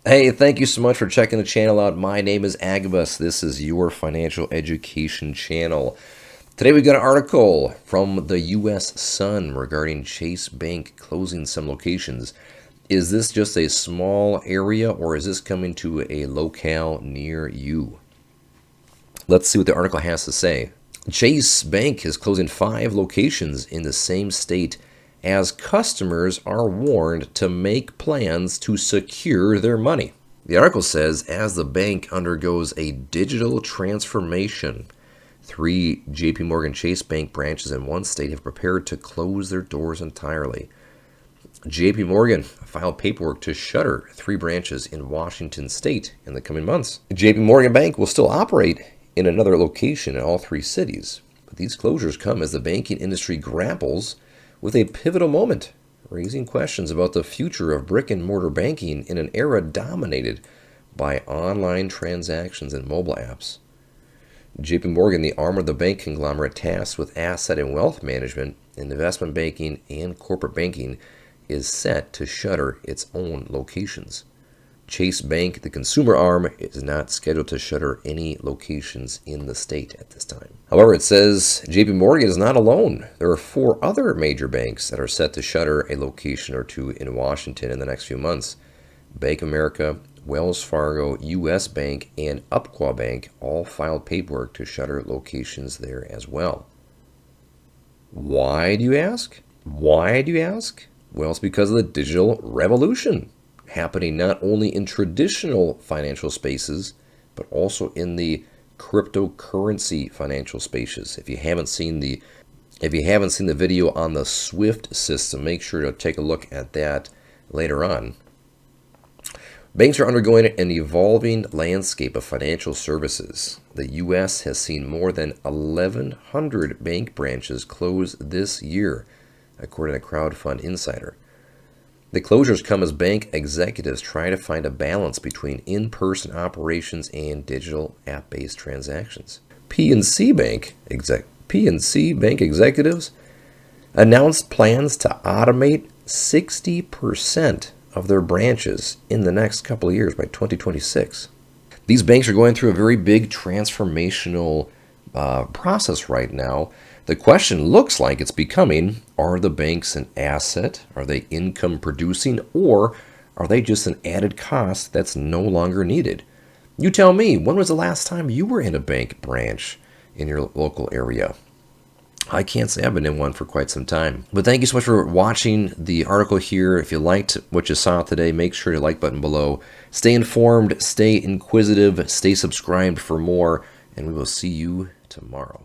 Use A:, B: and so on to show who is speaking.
A: Hey, thank you so much for checking the channel out. My name is Agabus. This is your financial education channel. Today we got an article from the U.S. Sun regarding Chase Bank closing some locations. Is this just a small area or is this coming to a locale near you? Let's see what the article has to say. Chase Bank is closing 5 locations in the same state as customers are warned to make plans to secure their money. The article says as the bank undergoes a digital transformation, 3 JP Morgan Chase Bank branches in one state have prepared to close their doors entirely. JP Morgan filed paperwork to shutter 3 branches in Washington state in the coming months. JP Morgan Bank will still operate in another location in all 3 cities, but these closures come as the banking industry grapples with a pivotal moment, raising questions about the future of brick-and-mortar banking in an era dominated by online transactions and mobile apps. JP Morgan, the arm of the bank conglomerate tasked with asset and wealth management, investment banking, and corporate banking, is set to shutter its own locations. Chase Bank, the consumer arm, is not scheduled to shutter any locations in the state at this time. However, it says JP Morgan is not alone. There are 4 other major banks that are set to shutter a location or 2 in Washington in the next few months. Bank of America, Wells Fargo, U.S. Bank, and Umpqua Bank all filed paperwork to shutter locations there as well. Why, do you ask? Why, do you ask? Well, it's because of the digital revolution happening not only in traditional financial spaces, but also in the cryptocurrency financial spaces. If you haven't seen the video on the SWIFT system, make sure to take a look at that later on. Banks are undergoing an evolving landscape of financial services. The U.S. has seen more than 1,100 bank branches close this year, according to Crowdfund Insider. The closures come as bank executives try to find a balance between in-person operations and digital app-based transactions. PNC Bank executives announced plans to automate 60% of their branches in the next couple of years by 2026. These banks are going through a very big transformational process right now. The question looks like it's becoming, are the banks an asset? Are they income producing? Or are they just an added cost that's no longer needed? You tell me, when was the last time you were in a bank branch in your local area? I can't say I've been in one for quite some time. But thank you so much for watching the article here. If you liked what you saw today, make sure to like button below. Stay informed, stay inquisitive, stay subscribed for more, and we will see you tomorrow.